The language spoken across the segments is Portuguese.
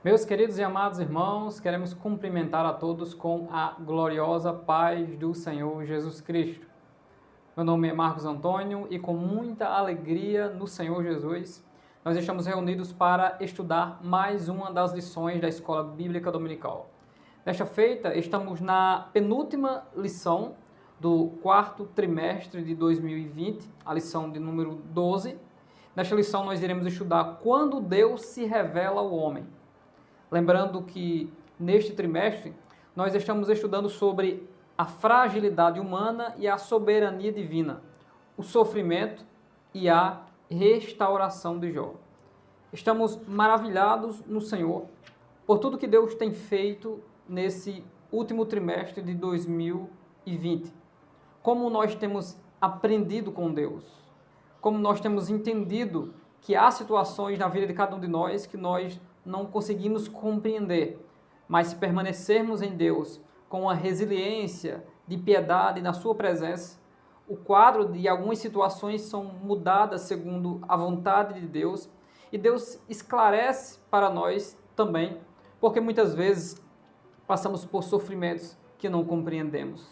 Meus queridos e amados irmãos, queremos cumprimentar a todos com a gloriosa paz do Senhor Jesus Cristo. Meu nome é Marcos Antônio e com muita alegria no Senhor Jesus, nós estamos reunidos para estudar mais uma das lições da Escola Bíblica Dominical. Nesta feita, estamos na penúltima lição do quarto trimestre de 2020, a lição de número 12. Nesta lição nós iremos estudar quando Deus se revela ao homem. Lembrando que neste trimestre nós estamos estudando sobre a fragilidade humana e a soberania divina, o sofrimento e a restauração de Jó. Estamos maravilhados no Senhor por tudo que Deus tem feito nesse último trimestre de 2020. Como nós temos aprendido com Deus, como nós temos entendido que há situações na vida de cada um de nós que nós não conseguimos compreender, mas se permanecermos em Deus com a resiliência de piedade na sua presença, o quadro de algumas situações são mudadas segundo a vontade de Deus e Deus esclarece para nós também, porque muitas vezes passamos por sofrimentos que não compreendemos.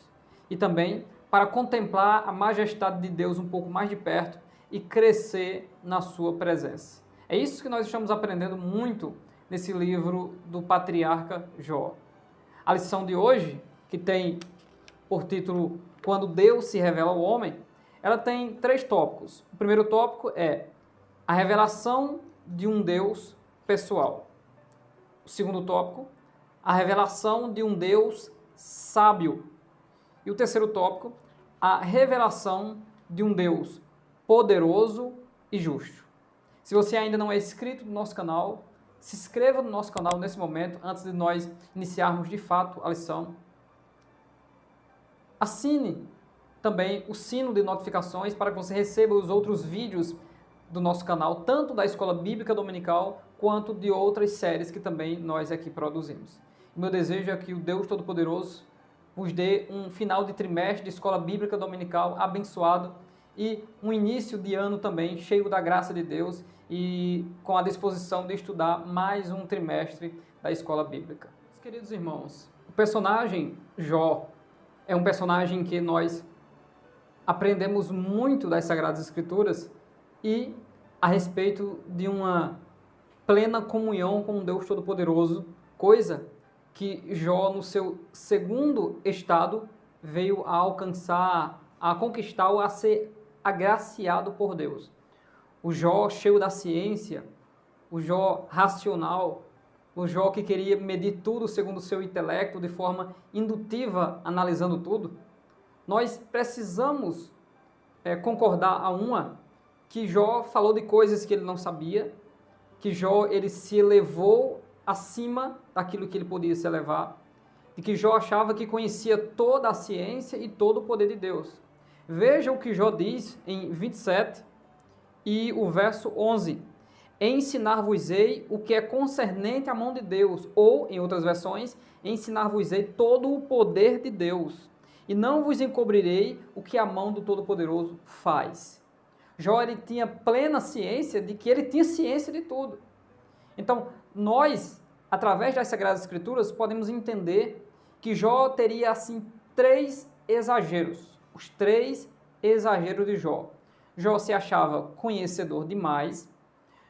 E também para contemplar a majestade de Deus um pouco mais de perto e crescer na sua presença. É isso que nós estamos aprendendo muito nesse livro do patriarca Jó. A lição de hoje, que tem por título Quando Deus se revela ao homem, ela tem 3 tópicos. O primeiro tópico é a revelação de um Deus pessoal. O segundo tópico, a revelação de um Deus sábio. E o terceiro tópico, a revelação de um Deus poderoso e justo. Se você ainda não é inscrito no nosso canal, se inscreva no nosso canal nesse momento, antes de nós iniciarmos de fato a lição. Assine também o sino de notificações para que você receba os outros vídeos do nosso canal, tanto da Escola Bíblica Dominical, quanto de outras séries que também nós aqui produzimos. O meu desejo é que o Deus Todo-Poderoso vos dê um final de trimestre de Escola Bíblica Dominical abençoado e um início de ano também cheio da graça de Deus e com a disposição de estudar mais um trimestre da Escola Bíblica. Queridos irmãos, o personagem Jó é um personagem que nós aprendemos muito das Sagradas Escrituras e a respeito de uma plena comunhão com Deus Todo-Poderoso, coisa que Jó, no seu segundo estado, veio a alcançar, a conquistar ou a ser agraciado por Deus. O Jó cheio da ciência, o Jó racional, o Jó que queria medir tudo segundo o seu intelecto, de forma indutiva, analisando tudo. Nós precisamos concordar a uma que Jó falou de coisas que ele não sabia, que Jó ele se elevou acima daquilo que ele podia se elevar, e que Jó achava que conhecia toda a ciência e todo o poder de Deus. Veja o que Jó diz em 27 e o verso 11. Ensinar-vos-ei o que é concernente à mão de Deus, ou, em outras versões, ensinar-vos-ei todo o poder de Deus, e não vos encobrirei o que a mão do Todo-Poderoso faz. Jó ele tinha plena ciência de que ele tinha ciência de tudo. Então, nós, através das Sagradas Escrituras, podemos entender que Jó teria, assim, 3 exageros. Os 3 exageros de Jó. Jó se achava conhecedor demais,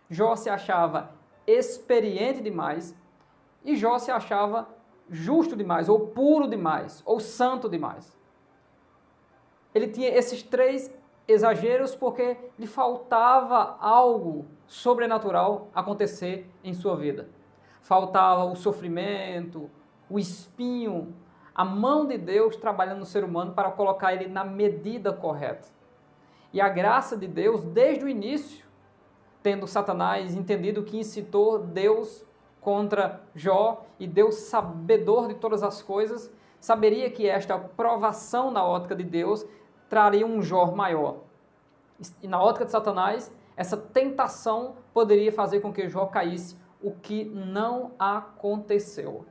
Jó se achava experiente demais e Jó se achava justo demais, ou puro demais, ou santo demais. Ele tinha esses 3 exageros porque lhe faltava algo sobrenatural acontecer em sua vida. Faltava o sofrimento, o espinho, a mão de Deus trabalhando no ser humano para colocar ele na medida correta. E a graça de Deus, desde o início, tendo Satanás entendido que incitou Deus contra Jó, e Deus, sabedor de todas as coisas, saberia que esta provação na ótica de Deus traria um Jó maior. E na ótica de Satanás, essa tentação poderia fazer com que Jó caísse, o que não aconteceu.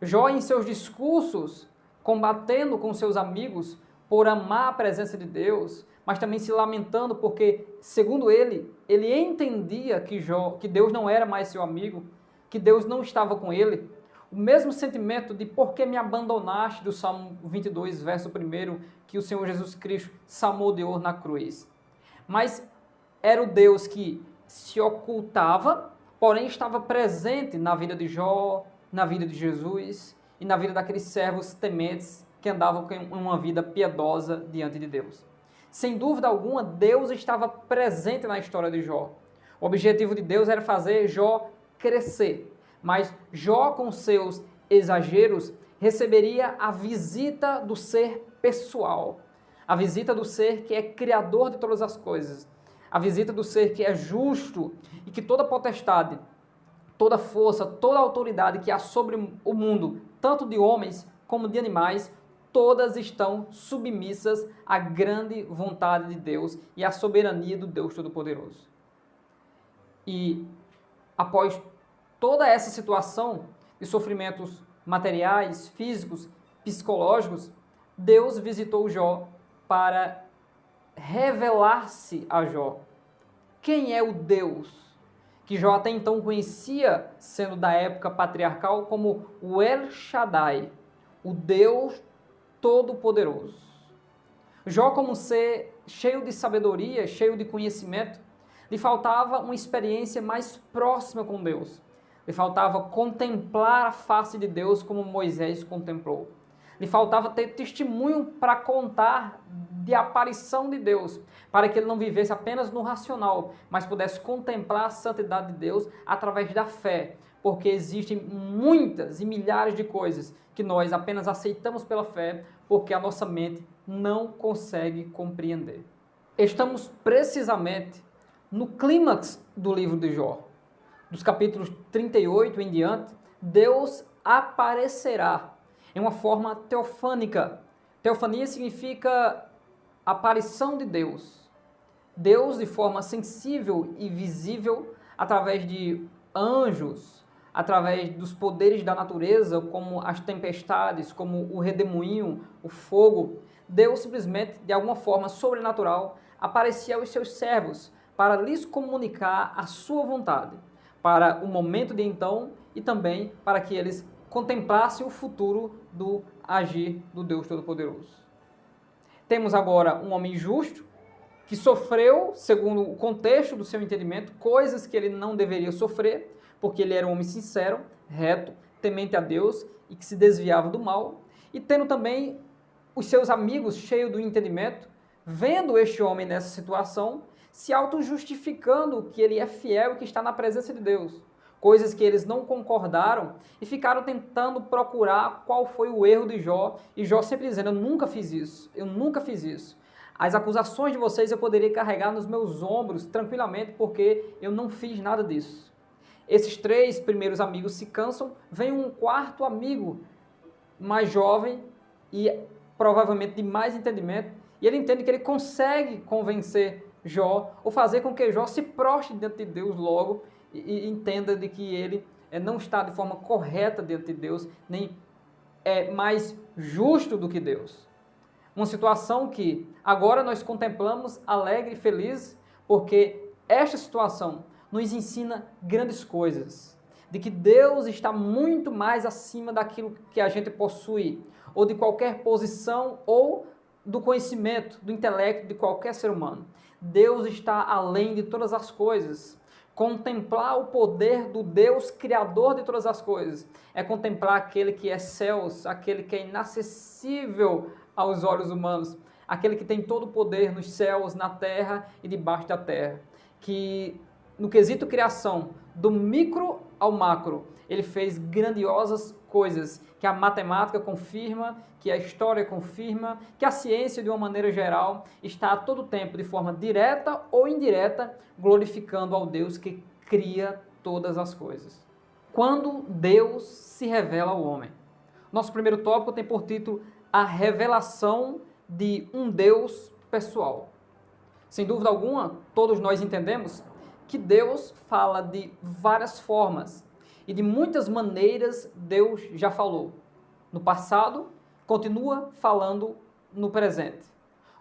Jó, em seus discursos, combatendo com seus amigos por amar a presença de Deus, mas também se lamentando porque, segundo ele entendia que Deus não era mais seu amigo, que Deus não estava com ele, o mesmo sentimento de por que me abandonaste do Salmo 22, verso 1, que o Senhor Jesus Cristo salmodiou na cruz. Mas era o Deus que se ocultava, porém estava presente na vida de Jó, na vida de Jesus e na vida daqueles servos tementes que andavam com uma vida piedosa diante de Deus. Sem dúvida alguma, Deus estava presente na história de Jó. O objetivo de Deus era fazer Jó crescer, mas Jó, com seus exageros, receberia a visita do ser pessoal, a visita do ser que é criador de todas as coisas, a visita do ser que é justo e que toda potestade, toda força, toda autoridade que há sobre o mundo, tanto de homens como de animais, todas estão submissas à grande vontade de Deus e à soberania do Deus Todo-Poderoso. E após toda essa situação de sofrimentos materiais, físicos, psicológicos, Deus visitou Jó para revelar-se a Jó. Quem é o Deus que Jó até então conhecia, sendo da época patriarcal, como o El Shaddai, o Deus Todo-Poderoso? Jó, como um ser cheio de sabedoria, cheio de conhecimento, lhe faltava uma experiência mais próxima com Deus. Lhe faltava contemplar a face de Deus como Moisés contemplou. Lhe faltava ter testemunho para contar de aparição de Deus, para que ele não vivesse apenas no racional, mas pudesse contemplar a santidade de Deus através da fé, porque existem muitas e milhares de coisas que nós apenas aceitamos pela fé, porque a nossa mente não consegue compreender. Estamos precisamente no clímax do livro de Jó. Dos capítulos 38 em diante, Deus aparecerá em uma forma teofânica. Teofania significa aparição de Deus. Deus de forma sensível e visível através de anjos, através dos poderes da natureza, como as tempestades, como o redemoinho, o fogo. Deus simplesmente, de alguma forma sobrenatural, aparecia aos seus servos para lhes comunicar a sua vontade, para o momento de então e também para que eles contemplassem o futuro do agir do Deus Todo-Poderoso. Temos agora um homem justo que sofreu, segundo o contexto do seu entendimento, coisas que ele não deveria sofrer, porque ele era um homem sincero, reto, temente a Deus e que se desviava do mal, e tendo também os seus amigos cheios do entendimento, vendo este homem nessa situação, se auto-justificando que ele é fiel e que está na presença de Deus. Coisas que eles não concordaram e ficaram tentando procurar qual foi o erro de Jó, e Jó sempre dizendo, eu nunca fiz isso. As acusações de vocês eu poderia carregar nos meus ombros tranquilamente, porque eu não fiz nada disso. Esses três primeiros amigos se cansam, vem um quarto amigo, mais jovem e provavelmente de mais entendimento, e ele entende que ele consegue convencer Jó, ou fazer com que Jó se prostre diante de Deus logo, e entenda de que ele não está de forma correta diante de Deus, nem é mais justo do que Deus. Uma situação que agora nós contemplamos alegre e feliz, porque esta situação nos ensina grandes coisas, de que Deus está muito mais acima daquilo que a gente possui, ou de qualquer posição, ou do conhecimento, do intelecto de qualquer ser humano. Deus está além de todas as coisas. Contemplar o poder do Deus Criador de todas as coisas é contemplar aquele que é céus, aquele que é inacessível aos olhos humanos, aquele que tem todo o poder nos céus, na terra e debaixo da terra, que no quesito criação, do micro ao macro, ele fez grandiosas coisas que a matemática confirma, que a história confirma, que a ciência, de uma maneira geral, está a todo tempo, de forma direta ou indireta, glorificando ao Deus que cria todas as coisas. Quando Deus se revela ao homem. Nosso primeiro tópico tem por título a revelação de um Deus pessoal. Sem dúvida alguma, todos nós entendemos que Deus fala de várias formas e de muitas maneiras Deus já falou. No passado, continua falando no presente.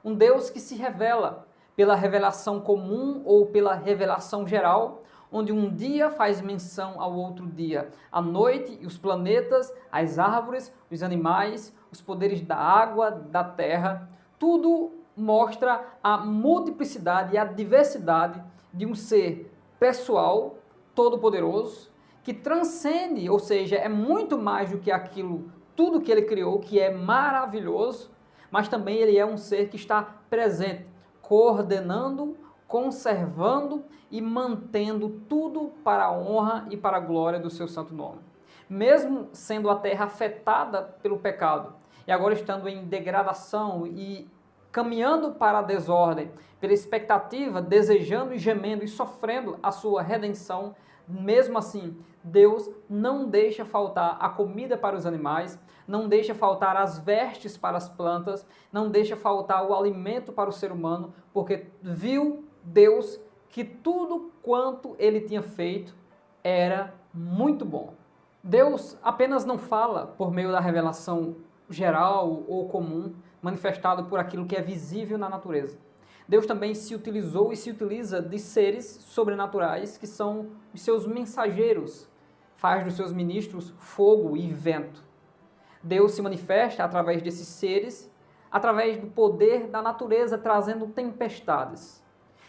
Um Deus que se revela pela revelação comum ou pela revelação geral, onde um dia faz menção ao outro dia, a noite e os planetas, as árvores, os animais, os poderes da água, da terra, tudo mostra a multiplicidade e a diversidade de um ser pessoal, todo-poderoso, que transcende, ou seja, é muito mais do que aquilo, tudo que ele criou, que é maravilhoso, mas também ele é um ser que está presente, coordenando, conservando e mantendo tudo para a honra e para a glória do seu santo nome. Mesmo sendo a terra afetada pelo pecado, e agora estando em degradação e caminhando para a desordem, pela expectativa, desejando e gemendo e sofrendo a sua redenção, mesmo assim, Deus não deixa faltar a comida para os animais, não deixa faltar as vestes para as plantas, não deixa faltar o alimento para o ser humano, porque viu Deus que tudo quanto ele tinha feito era muito bom. Deus apenas não fala por meio da revelação geral ou comum, manifestado por aquilo que é visível na natureza. Deus também se utilizou e se utiliza de seres sobrenaturais que são os seus mensageiros, faz dos seus ministros fogo e vento. Deus se manifesta através desses seres, através do poder da natureza, trazendo tempestades.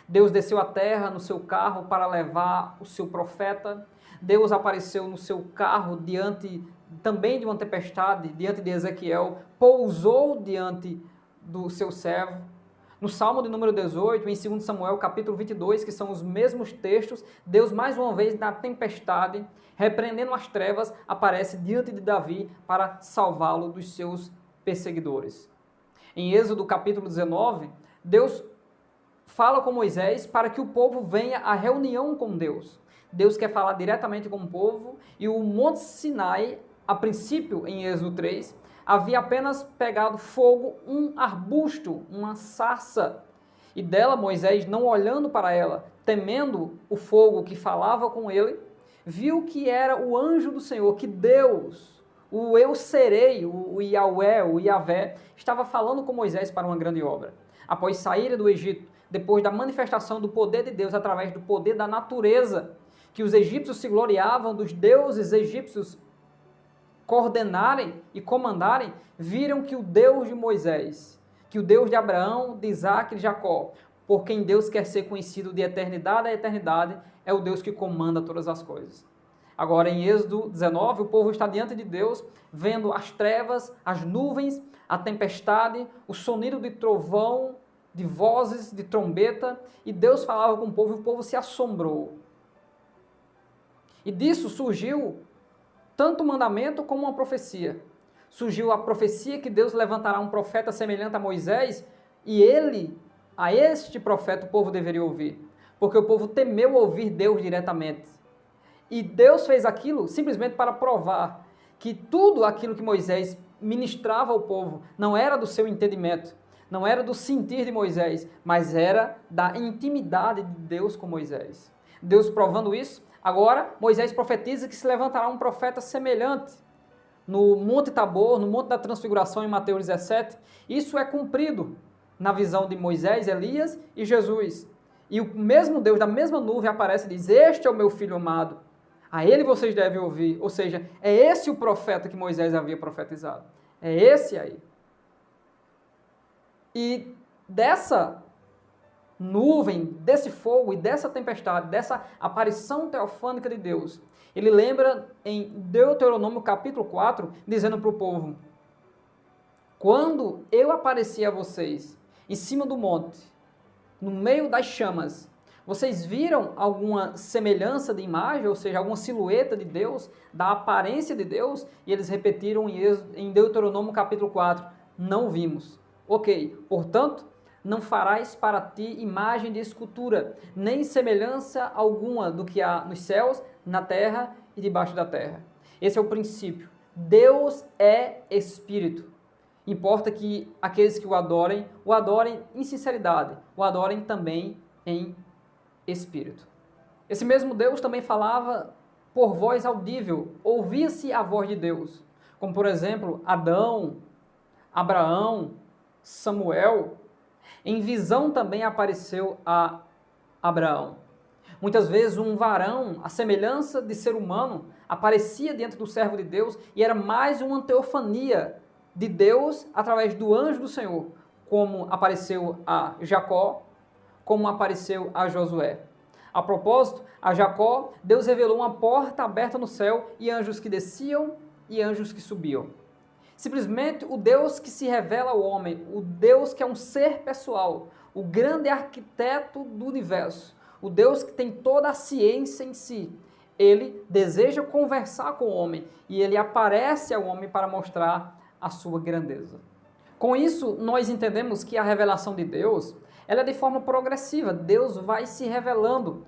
Deus desceu à terra no seu carro para levar o seu profeta. Deus apareceu no seu carro diante também de uma tempestade, diante de Ezequiel, pousou diante do seu servo. No Salmo de número 18, em 2 Samuel, capítulo 22, que são os mesmos textos, Deus mais uma vez na tempestade, repreendendo as trevas, aparece diante de Davi para salvá-lo dos seus perseguidores. Em Êxodo capítulo 19, Deus fala com Moisés para que o povo venha à reunião com Deus. Deus quer falar diretamente com o povo e o Monte Sinai, a princípio, em Êxodo 3, havia apenas pegado fogo um arbusto, uma sarça, e dela Moisés, não olhando para ela, temendo o fogo que falava com ele, viu que era o anjo do Senhor, que Deus, o Eu Serei, o Yahweh, o Yahvé, estava falando com Moisés para uma grande obra. Após saírem do Egito, depois da manifestação do poder de Deus através do poder da natureza, que os egípcios se gloriavam dos deuses egípcios coordenarem e comandarem, viram que o Deus de Moisés, que o Deus de Abraão, de Isaac e de Jacó, por quem Deus quer ser conhecido de eternidade a eternidade, é o Deus que comanda todas as coisas. Agora, em Êxodo 19, o povo está diante de Deus, vendo as trevas, as nuvens, a tempestade, o sonido de trovão, de vozes, de trombeta, e Deus falava com o povo se assombrou. E disso surgiu tanto um mandamento como uma profecia. Surgiu a profecia que Deus levantará um profeta semelhante a Moisés, e a este profeta, o povo deveria ouvir, porque o povo temeu ouvir Deus diretamente. E Deus fez aquilo simplesmente para provar que tudo aquilo que Moisés ministrava ao povo não era do seu entendimento, não era do sentir de Moisés, mas era da intimidade de Deus com Moisés. Deus provando isso, agora Moisés profetiza que se levantará um profeta semelhante no Monte Tabor, no Monte da Transfiguração em Mateus 17. Isso é cumprido na visão de Moisés, Elias e Jesus. E o mesmo Deus da mesma nuvem aparece e diz: "Este é o meu filho amado, a ele vocês devem ouvir." Ou seja, é esse o profeta que Moisés havia profetizado. É esse aí. E dessa nuvem, desse fogo e dessa tempestade, dessa aparição teofânica de Deus, ele lembra em Deuteronômio capítulo 4, dizendo para o povo: "Quando eu apareci a vocês em cima do monte, no meio das chamas, vocês viram alguma semelhança de imagem, ou seja, alguma silhueta de Deus, da aparência de Deus?" E eles repetiram em Deuteronômio capítulo 4, "Não vimos." Ok, portanto, não farás para ti imagem de escultura, nem semelhança alguma do que há nos céus, na terra e debaixo da terra. Esse é o princípio. Deus é Espírito. Importa que aqueles que o adorem em sinceridade, o adorem também em Espírito. Esse mesmo Deus também falava por voz audível, ouvia-se a voz de Deus, como por exemplo, Adão, Abraão, Samuel. Em visão também apareceu a Abraão. Muitas vezes um varão, à semelhança de ser humano, aparecia diante do servo de Deus e era mais uma teofania de Deus através do anjo do Senhor, como apareceu a Jacó, como apareceu a Josué. A propósito, a Jacó, Deus revelou uma porta aberta no céu e anjos que desciam e anjos que subiam. Simplesmente o Deus que se revela ao homem, o Deus que é um ser pessoal, o grande arquiteto do universo, o Deus que tem toda a ciência em si, ele deseja conversar com o homem e ele aparece ao homem para mostrar a sua grandeza. Com isso, nós entendemos que a revelação de Deus, ela é de forma progressiva. Deus vai se revelando.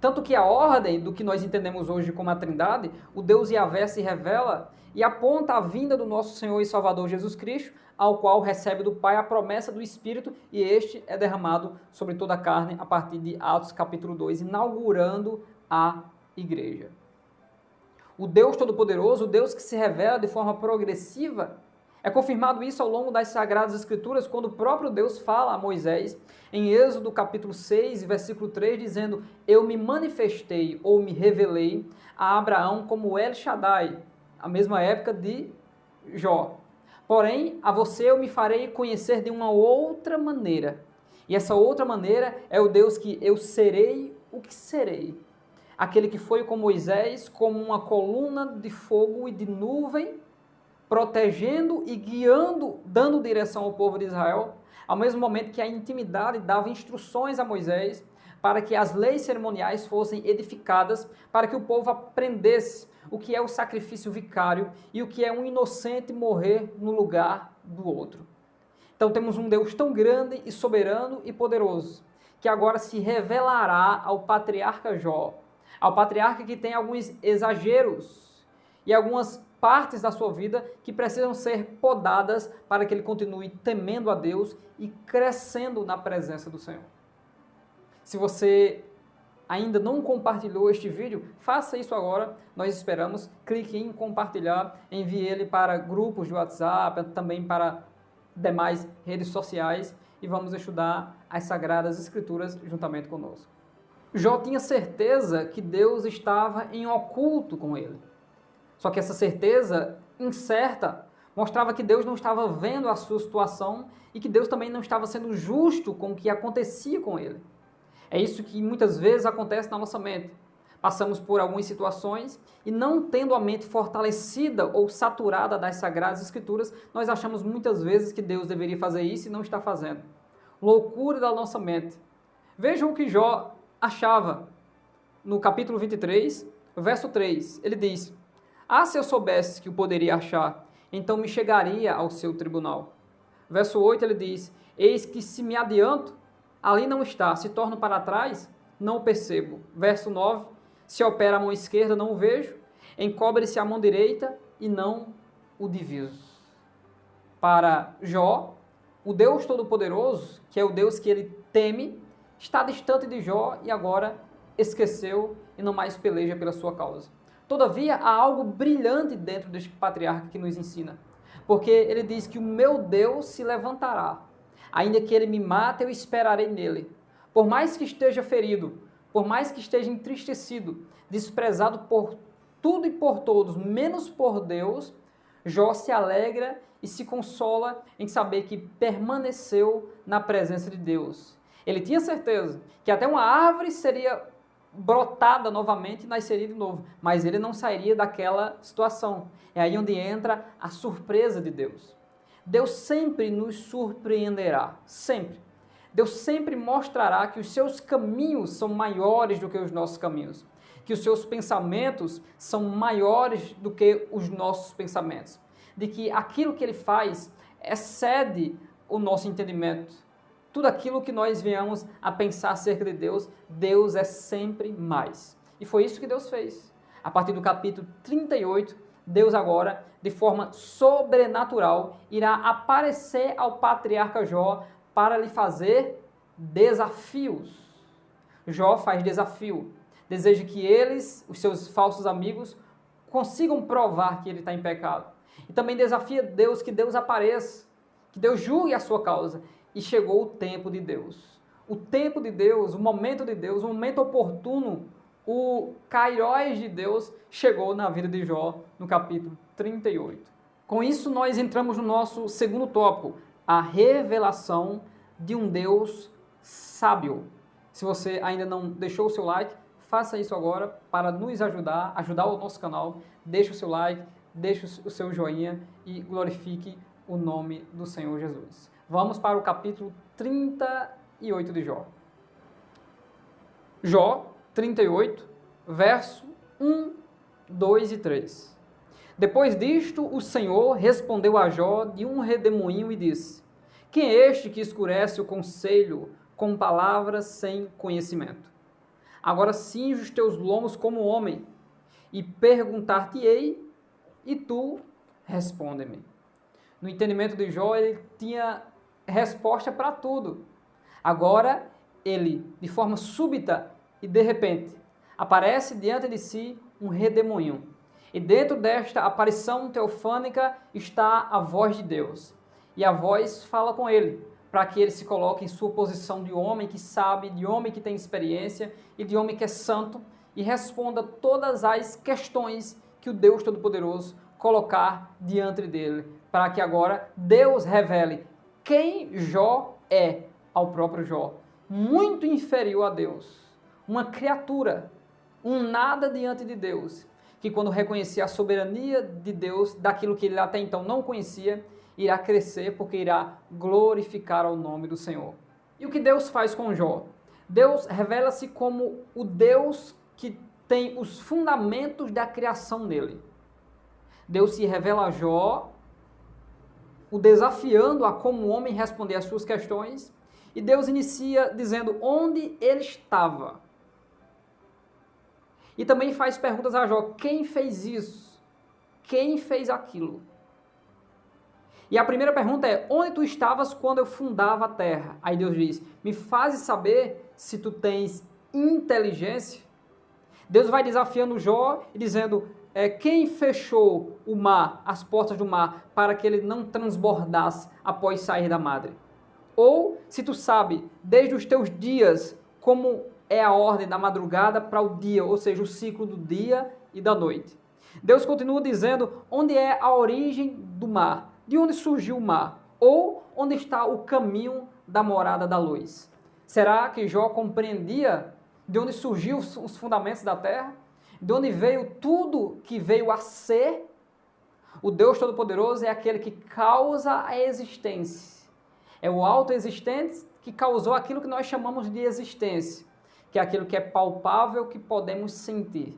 Tanto que a ordem do que nós entendemos hoje como a Trindade, o Deus Yahvé se revela e aponta a vinda do nosso Senhor e Salvador Jesus Cristo, ao qual recebe do Pai a promessa do Espírito, e este é derramado sobre toda a carne a partir de Atos capítulo 2, inaugurando a igreja. O Deus Todo-Poderoso, o Deus que se revela de forma progressiva, é confirmado isso ao longo das Sagradas Escrituras, quando o próprio Deus fala a Moisés, em Êxodo capítulo 6, versículo 3, dizendo: eu me manifestei ou me revelei a Abraão como El Shaddai, a mesma época de Jó. Porém, a você eu me farei conhecer de uma outra maneira. E essa outra maneira é o Deus que eu serei o que serei. Aquele que foi com Moisés como uma coluna de fogo e de nuvem, protegendo e guiando, dando direção ao povo de Israel, ao mesmo momento que a intimidade dava instruções a Moisés para que as leis cerimoniais fossem edificadas, para que o povo aprendesse o que é o sacrifício vicário e o que é um inocente morrer no lugar do outro. Então temos um Deus tão grande e soberano e poderoso, que agora se revelará ao patriarca Jó, ao patriarca que tem alguns exageros e algumas partes da sua vida que precisam ser podadas para que ele continue temendo a Deus e crescendo na presença do Senhor. Se você ainda não compartilhou este vídeo, faça isso agora, nós esperamos, clique em compartilhar, envie ele para grupos de WhatsApp, também para demais redes sociais e vamos estudar as Sagradas Escrituras juntamente conosco. Jó tinha certeza que Deus estava em oculto com ele. Só que essa certeza incerta mostrava que Deus não estava vendo a sua situação e que Deus também não estava sendo justo com o que acontecia com ele. É isso que muitas vezes acontece na nossa mente. Passamos por algumas situações e não tendo a mente fortalecida ou saturada das Sagradas Escrituras, nós achamos muitas vezes que Deus deveria fazer isso e não está fazendo. Loucura da nossa mente. Vejam o que Jó achava no capítulo 23, verso 3. Ele diz: ah, se eu soubesse que o poderia achar, então me chegaria ao seu tribunal. Verso 8 ele diz: eis que se me adianto, ali não está, se torno para trás, não o percebo. Verso 9, se opera a mão esquerda, não o vejo, encobre-se a mão direita e não o diviso. Para Jó, o Deus Todo-Poderoso, que é o Deus que ele teme, está distante de Jó e agora esqueceu e não mais peleja pela sua causa. Todavia, há algo brilhante dentro deste patriarca que nos ensina, porque ele diz que o meu Deus se levantará. Ainda que ele me mate, eu esperarei nele. Por mais que esteja ferido, por mais que esteja entristecido, desprezado por tudo e por todos, menos por Deus, Jó se alegra e se consola em saber que permaneceu na presença de Deus. Ele tinha certeza que até uma árvore seria brotada novamente e nasceria de novo, mas ele não sairia daquela situação. É aí onde entra a surpresa de Deus. Deus sempre nos surpreenderá, sempre. Deus sempre mostrará que os seus caminhos são maiores do que os nossos caminhos, que os seus pensamentos são maiores do que os nossos pensamentos, de que aquilo que ele faz excede o nosso entendimento. Tudo aquilo que nós venhamos a pensar acerca de Deus, Deus é sempre mais. E foi isso que Deus fez. A partir do capítulo 38, Deus agora, de forma sobrenatural, irá aparecer ao patriarca Jó para lhe fazer desafios. Jó faz desafio. Deseja que eles, os seus falsos amigos, consigam provar que ele está em pecado. E também desafia Deus que Deus apareça, que Deus julgue a sua causa. E chegou o tempo de Deus. o tempo de Deus, o momento de Deus, o momento oportuno, o Kairos de Deus chegou na vida de Jó no capítulo 38. Com isso, nós entramos no nosso segundo tópico, a revelação de um Deus sábio. Se você ainda não deixou o seu like, faça isso agora para nos ajudar, ajudar o nosso canal. Deixe o seu like, deixe o seu joinha e glorifique o nome do Senhor Jesus. Vamos para o capítulo 38 de Jó. Jó 38, verso 1, 2 e 3. Depois disto, o Senhor respondeu a Jó de um redemoinho e disse: Quem é este que escurece o conselho com palavras sem conhecimento? Agora cinge os teus lombos como homem, e perguntar-te-ei, e tu responde-me. No entendimento de Jó, ele tinha resposta para tudo. Agora, ele, de forma súbita e de repente, aparece diante de si um redemoinho. E dentro desta aparição teofânica está a voz de Deus. E a voz fala com ele, para que ele se coloque em sua posição de homem que sabe, de homem que tem experiência e de homem que é santo e responda todas as questões que o Deus Todo-Poderoso colocar diante dele, para que agora Deus revele quem Jó é ao próprio Jó, muito inferior a Deus, uma criatura, um nada diante de Deus, que quando reconhecer a soberania de Deus, daquilo que ele até então não conhecia, irá crescer porque irá glorificar ao nome do Senhor. E o que Deus faz com Jó? Deus revela-se como o Deus que tem os fundamentos da criação nele. Deus se revela a Jó, o desafiando a como homem responder às suas questões, e Deus inicia dizendo onde ele estava. E também faz perguntas a Jó, quem fez isso? Quem fez aquilo? E a primeira pergunta é, onde tu estavas quando eu fundava a terra? Aí Deus diz, me fazes saber se tu tens inteligência? Deus vai desafiando Jó e dizendo, quem fechou o mar, as portas do mar, para que ele não transbordasse após sair da madre? Ou, se tu sabe, desde os teus dias, como é a ordem da madrugada para o dia, ou seja, o ciclo do dia e da noite. Deus continua dizendo onde é a origem do mar, de onde surgiu o mar, ou onde está o caminho da morada da luz. Será que Jó compreendia de onde surgiu os fundamentos da terra? De onde veio tudo que veio a ser? O Deus Todo-Poderoso é aquele que causa a existência. É o autoexistente que causou aquilo que nós chamamos de existência, que é aquilo que é palpável, que podemos sentir.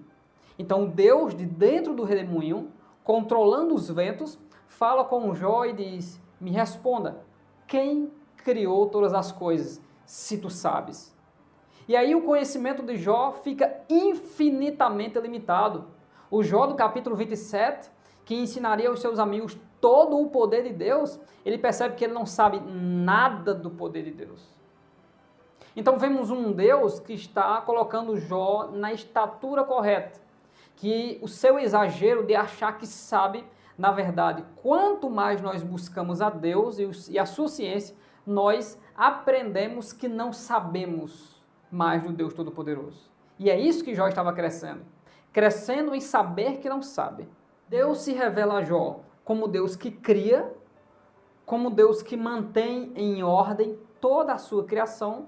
Então, Deus, de dentro do redemoinho, controlando os ventos, fala com Jó e diz, me responda, quem criou todas as coisas, se tu sabes? E aí o conhecimento de Jó fica infinitamente limitado. O Jó do capítulo 27, que ensinaria aos seus amigos todo o poder de Deus, ele percebe que ele não sabe nada do poder de Deus. Então vemos um Deus que está colocando Jó na estatura correta, que o seu exagero de achar que sabe, na verdade, quanto mais nós buscamos a Deus e a sua ciência, nós aprendemos que não sabemos mais do Deus Todo-Poderoso. E é isso que Jó estava crescendo em saber que não sabe. Deus se revela a Jó como Deus que cria, como Deus que mantém em ordem toda a sua criação,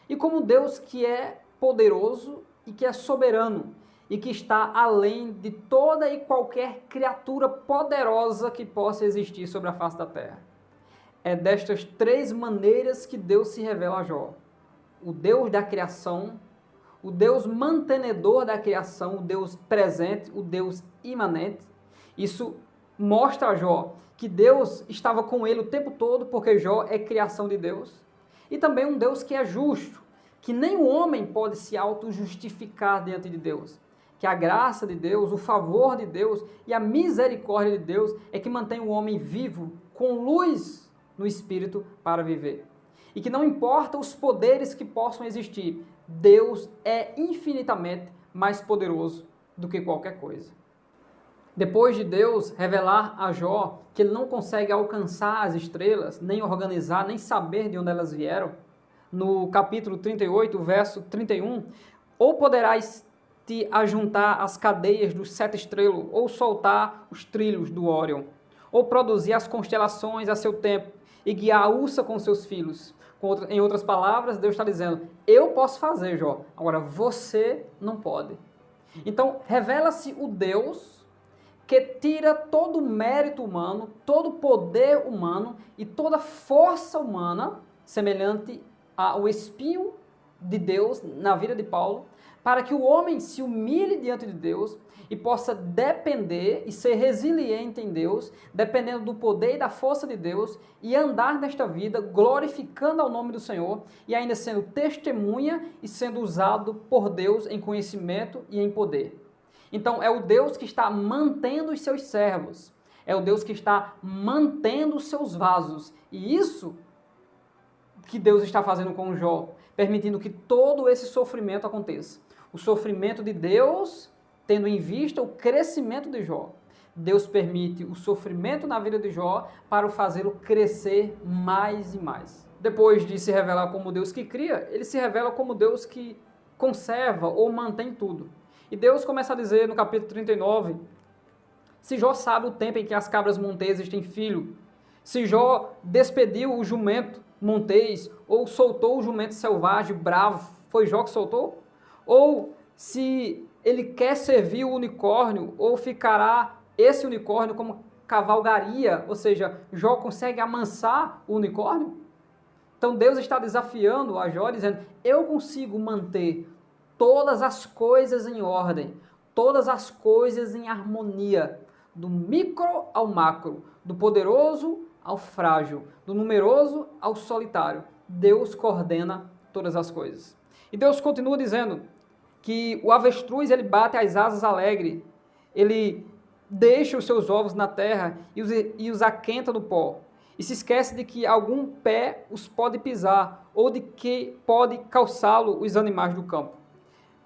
e como Deus que é poderoso e que é soberano, e que está além de toda e qualquer criatura poderosa que possa existir sobre a face da terra. É destas três maneiras que Deus se revela a Jó. O Deus da criação, o Deus mantenedor da criação, o Deus presente, o Deus imanente. Isso mostra a Jó que Deus estava com ele o tempo todo, porque Jó é criação de Deus. E também um Deus que é justo, que nem o homem pode se auto-justificar diante de Deus. Que a graça de Deus, o favor de Deus e a misericórdia de Deus é que mantém o homem vivo, com luz no espírito para viver. E que não importa os poderes que possam existir, Deus é infinitamente mais poderoso do que qualquer coisa. Depois de Deus revelar a Jó que ele não consegue alcançar as estrelas, nem organizar, nem saber de onde elas vieram, no capítulo 38, verso 31, ou poderás te ajuntar às cadeias dos 7 estrelos, ou soltar os trilhos do Órion, ou produzir as constelações a seu tempo, e guiar a ursa com seus filhos. Em outras palavras, Deus está dizendo, eu posso fazer, Jó, agora você não pode. Então, revela-se o Deus que tira todo o mérito humano, todo o poder humano e toda força humana, semelhante ao espinho de Deus na vida de Paulo, para que o homem se humilhe diante de Deus e possa depender e ser resiliente em Deus, dependendo do poder e da força de Deus, e andar nesta vida glorificando ao nome do Senhor e ainda sendo testemunha e sendo usado por Deus em conhecimento e em poder. Então é o Deus que está mantendo os seus servos, é o Deus que está mantendo os seus vasos, e isso que Deus está fazendo com Jó, permitindo que todo esse sofrimento aconteça. O sofrimento de Deus, tendo em vista o crescimento de Jó. Deus permite o sofrimento na vida de Jó para o fazê-lo crescer mais e mais. Depois de se revelar como Deus que cria, ele se revela como Deus que conserva ou mantém tudo. E Deus começa a dizer no capítulo 39, se Jó sabe o tempo em que as cabras monteses têm filho, se Jó despediu o jumento montês, ou soltou o jumento selvagem, bravo, foi Jó que soltou? Ou se ele quer servir o unicórnio, ou ficará esse unicórnio como cavalgaria, ou seja, Jó consegue amansar o unicórnio? Então Deus está desafiando a Jó, dizendo, eu consigo manter todas as coisas em ordem, todas as coisas em harmonia, do micro ao macro, do poderoso ao frágil, do numeroso ao solitário. Deus coordena todas as coisas. E Deus continua dizendo que o avestruz ele bate as asas alegre, ele deixa os seus ovos na terra e os aquenta no pó. E se esquece de que algum pé os pode pisar, ou de que pode calçá-lo os animais do campo.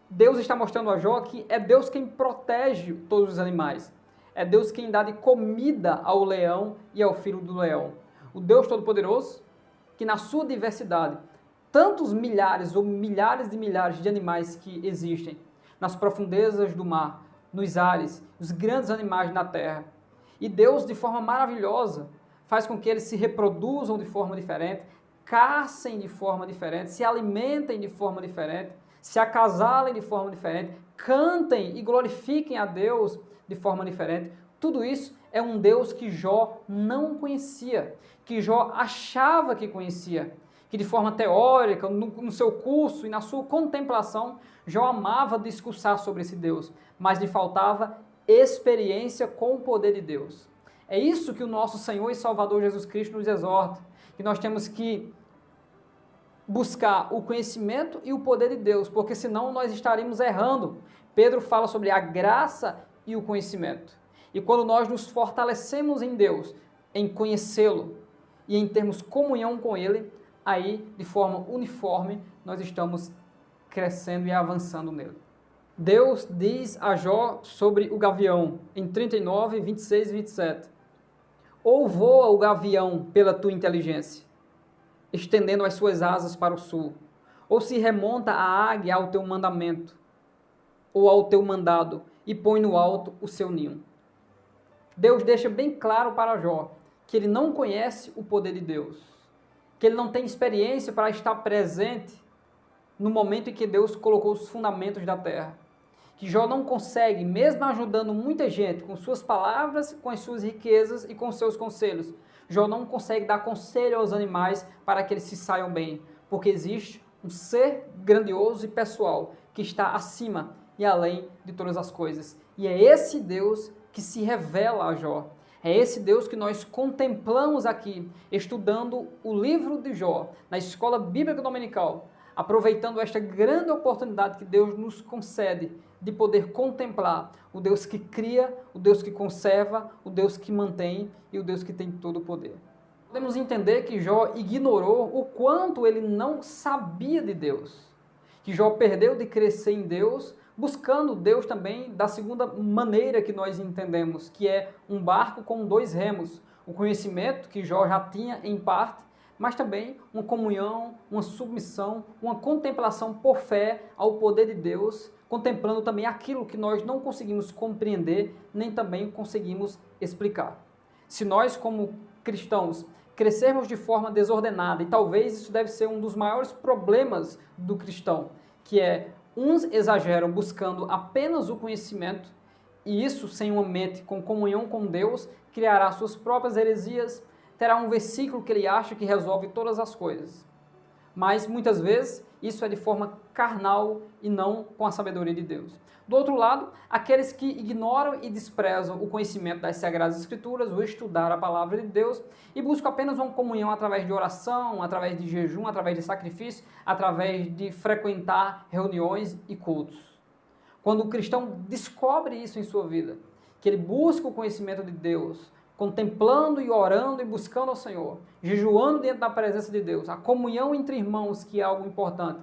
Deus está mostrando a Jó que é Deus quem protege todos os animais. É Deus quem dá de comida ao leão e ao filho do leão. O Deus Todo-Poderoso, que na sua diversidade, tantos milhares ou milhares de animais que existem nas profundezas do mar, nos ares, os grandes animais na terra. E Deus, de forma maravilhosa, faz com que eles se reproduzam de forma diferente, caçem de forma diferente, se alimentem de forma diferente, se acasalem de forma diferente, cantem e glorifiquem a Deus de forma diferente. Tudo isso é um Deus que Jó não conhecia, que Jó achava que conhecia, que de forma teórica, no seu curso e na sua contemplação, Jó amava discursar sobre esse Deus, mas lhe faltava experiência com o poder de Deus. É isso que o nosso Senhor e Salvador Jesus Cristo nos exorta, que nós temos que buscar o conhecimento e o poder de Deus, porque senão nós estaríamos errando. Pedro fala sobre a graça e o conhecimento. E quando nós nos fortalecemos em Deus, em conhecê-lo e em termos comunhão com Ele, aí, de forma uniforme, nós estamos crescendo e avançando nele. Deus diz a Jó sobre o gavião, em 39, 26 e 27. Ou voa o gavião pela tua inteligência, estendendo as suas asas para o sul, ou se remonta a águia ao teu mandamento, ou ao teu mandado, e põe no alto o seu ninho. Deus deixa bem claro para Jó que ele não conhece o poder de Deus, que ele não tem experiência para estar presente no momento em que Deus colocou os fundamentos da terra, que Jó não consegue, mesmo ajudando muita gente com suas palavras, com as suas riquezas e com seus conselhos, Jó não consegue dar conselho aos animais para que eles se saiam bem, porque existe um ser grandioso e pessoal que está acima e além de todas as coisas. E é esse Deus que se revela a Jó. É esse Deus que nós contemplamos aqui, estudando o livro de Jó, na escola bíblica dominical, aproveitando esta grande oportunidade que Deus nos concede de poder contemplar o Deus que cria, o Deus que conserva, o Deus que mantém e o Deus que tem todo o poder. Podemos entender que Jó ignorou o quanto ele não sabia de Deus, que Jó perdeu de crescer em Deus, buscando Deus também da segunda maneira que nós entendemos, que é um barco com 2 remos, o conhecimento que Jó já tinha em parte, mas também uma comunhão, uma submissão, uma contemplação por fé ao poder de Deus, contemplando também aquilo que nós não conseguimos compreender, nem também conseguimos explicar. Se nós, como cristãos, crescermos de forma desordenada, e talvez isso deve ser um dos maiores problemas do cristão, que é, uns exageram buscando apenas o conhecimento, e isso sem uma mente com comunhão com Deus, criará suas próprias heresias, terá um versículo que ele acha que resolve todas as coisas. Mas muitas vezes isso é de forma carnal e não com a sabedoria de Deus. Do outro lado, aqueles que ignoram e desprezam o conhecimento das Sagradas Escrituras, o estudar a palavra de Deus e buscam apenas uma comunhão através de oração, através de jejum, através de sacrifício, através de frequentar reuniões e cultos. Quando o cristão descobre isso em sua vida, que ele busca o conhecimento de Deus, contemplando e orando e buscando ao Senhor, jejuando dentro da presença de Deus, a comunhão entre irmãos, que é algo importante,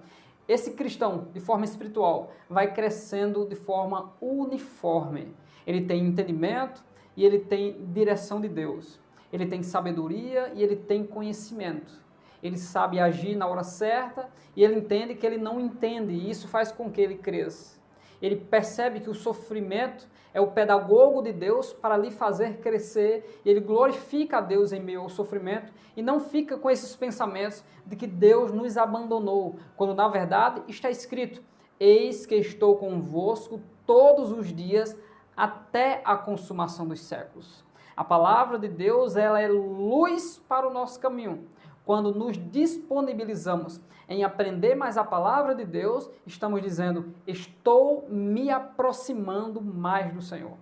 esse cristão, de forma espiritual, vai crescendo de forma uniforme. Ele tem entendimento e ele tem direção de Deus. Ele tem sabedoria e ele tem conhecimento. Ele sabe agir na hora certa e ele entende que ele não entende, e isso faz com que ele cresça. Ele percebe que o sofrimento é o pedagogo de Deus para lhe fazer crescer, e ele glorifica a Deus em meio ao sofrimento e não fica com esses pensamentos de que Deus nos abandonou, quando na verdade está escrito: eis que estou convosco todos os dias até a consumação dos séculos. A palavra de Deus, ela é luz para o nosso caminho. Quando nos disponibilizamos em aprender mais a palavra de Deus, estamos dizendo: estou me aproximando mais do Senhor.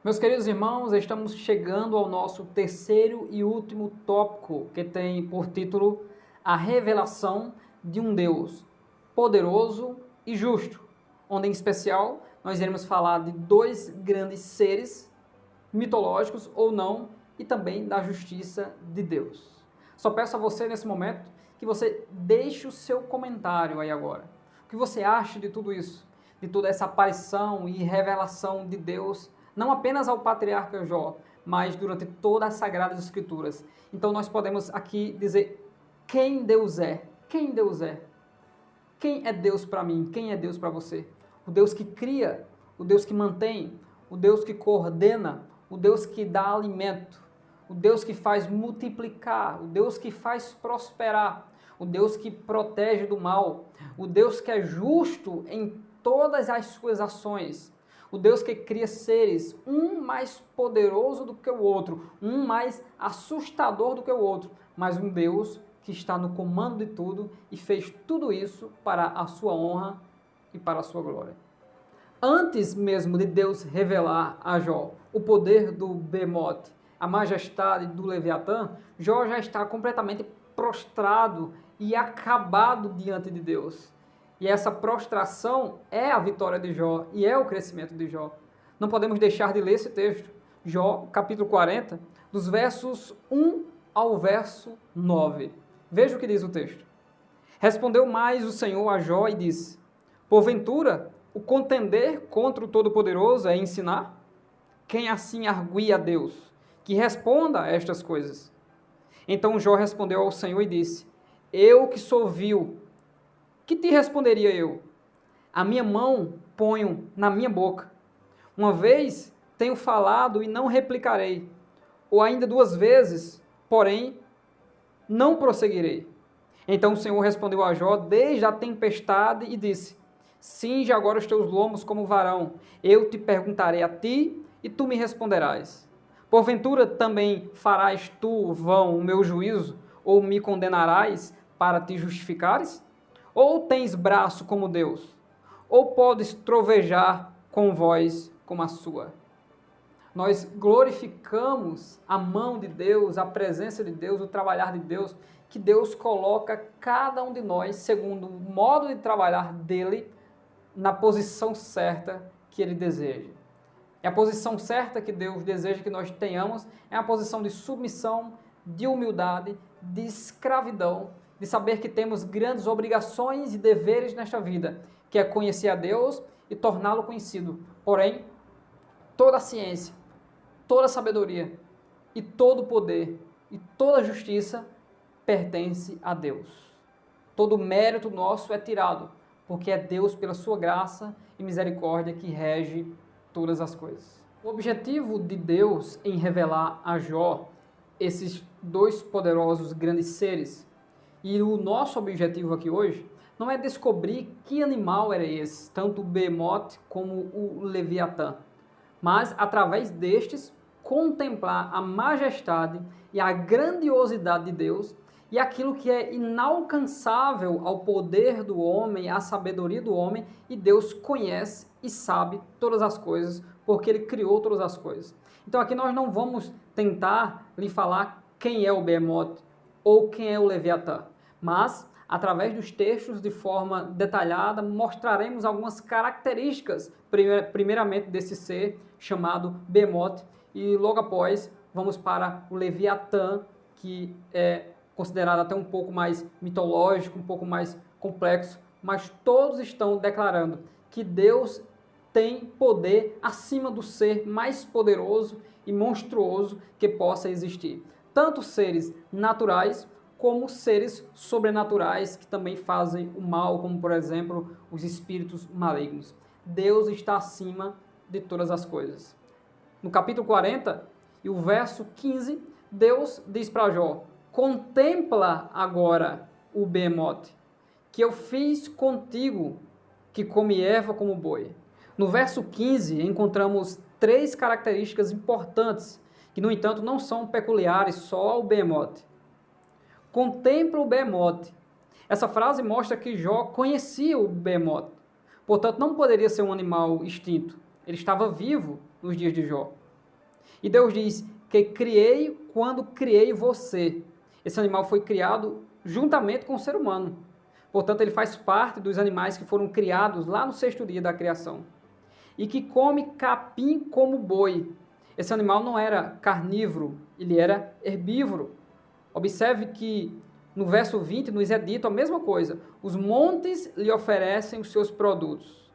Meus queridos irmãos, estamos chegando ao nosso terceiro e último tópico, que tem por título a revelação de um Deus poderoso e justo, onde em especial nós iremos falar de dois grandes seres, mitológicos ou não, e também da justiça de Deus. Só peço a você nesse momento que você deixe o seu comentário aí agora. O que você acha de tudo isso? De toda essa aparição e revelação de Deus, não apenas ao patriarca Jó, mas durante todas as Sagradas Escrituras. Então nós podemos aqui dizer quem Deus é. Quem Deus é? Quem é Deus para mim? Quem é Deus para você? O Deus que cria, o Deus que mantém, o Deus que coordena, o Deus que dá alimento, o Deus que faz multiplicar, o Deus que faz prosperar, o Deus que protege do mal, o Deus que é justo em todas as suas ações, o Deus que cria seres, um mais poderoso do que o outro, um mais assustador do que o outro, mas um Deus que está no comando de tudo e fez tudo isso para a sua honra e para a sua glória. Antes mesmo de Deus revelar a Jó o poder do Behemoth, a majestade do Leviatã, Jó já está completamente prostrado e acabado diante de Deus. E essa prostração é a vitória de Jó e é o crescimento de Jó. Não podemos deixar de ler esse texto. Jó, capítulo 40, dos versos 1 ao verso 9. Veja o que diz o texto. Respondeu mais o Senhor a Jó e disse: porventura, o contender contra o Todo-Poderoso é ensinar? Quem assim arguia a Deus? Que responda a estas coisas. Então Jó respondeu ao Senhor e disse: eu que sou vil, que te responderia eu? A minha mão ponho na minha boca. Uma vez tenho falado e não replicarei, ou ainda duas vezes, porém não prosseguirei. Então o Senhor respondeu a Jó desde a tempestade e disse: cinge agora os teus lombos como varão, eu te perguntarei a ti e tu me responderás. Porventura também farás tu vão o meu juízo, ou me condenarás para te justificares? Ou tens braço como Deus? Ou podes trovejar com voz como a sua? Nós glorificamos a mão de Deus, a presença de Deus, o trabalhar de Deus, que Deus coloca cada um de nós, segundo o modo de trabalhar dele, na posição certa que ele deseja. E a posição certa que Deus deseja que nós tenhamos é a posição de submissão, de humildade, de escravidão, de saber que temos grandes obrigações e deveres nesta vida, que é conhecer a Deus e torná-lo conhecido. Porém, toda a ciência, toda a sabedoria e todo o poder e toda a justiça pertence a Deus. Todo o mérito nosso é tirado, porque é Deus, pela sua graça e misericórdia, que rege todas as coisas. O objetivo de Deus em revelar a Jó esses dois poderosos grandes seres, e o nosso objetivo aqui hoje, não é descobrir que animal era esse, tanto o Behemoth como o Leviatã, mas, através destes, contemplar a majestade e a grandiosidade de Deus e aquilo que é inalcançável ao poder do homem, à sabedoria do homem, e Deus conhece e sabe todas as coisas, porque Ele criou todas as coisas. Então aqui nós não vamos tentar lhe falar quem é o Behemoth ou quem é o Leviatã, mas, através dos textos, de forma detalhada, mostraremos algumas características, primeiramente desse ser chamado Behemoth, e logo após vamos para o Leviatã, que é considerado até um pouco mais mitológico, um pouco mais complexo, mas todos estão declarando que Deus tem poder acima do ser mais poderoso e monstruoso que possa existir. Tanto seres naturais como seres sobrenaturais que também fazem o mal, como por exemplo os espíritos malignos. Deus está acima de todas as coisas. No capítulo 40 e o verso 15, Deus diz para Jó: contempla agora o Behemoth, que eu fiz contigo, que come erva como boi. No verso 15, encontramos três características importantes, que, no entanto, não são peculiares só ao Behemoth. Contempla o Behemoth. Essa frase mostra que Jó conhecia o Behemoth, portanto, não poderia ser um animal extinto. Ele estava vivo nos dias de Jó. E Deus diz que criei quando criei você. Esse animal foi criado juntamente com o ser humano. Portanto, ele faz parte dos animais que foram criados lá no sexto dia da criação. E que come capim como boi. Esse animal não era carnívoro, ele era herbívoro. Observe que no verso 20 nos é dito a mesma coisa. Os montes lhe oferecem os seus produtos.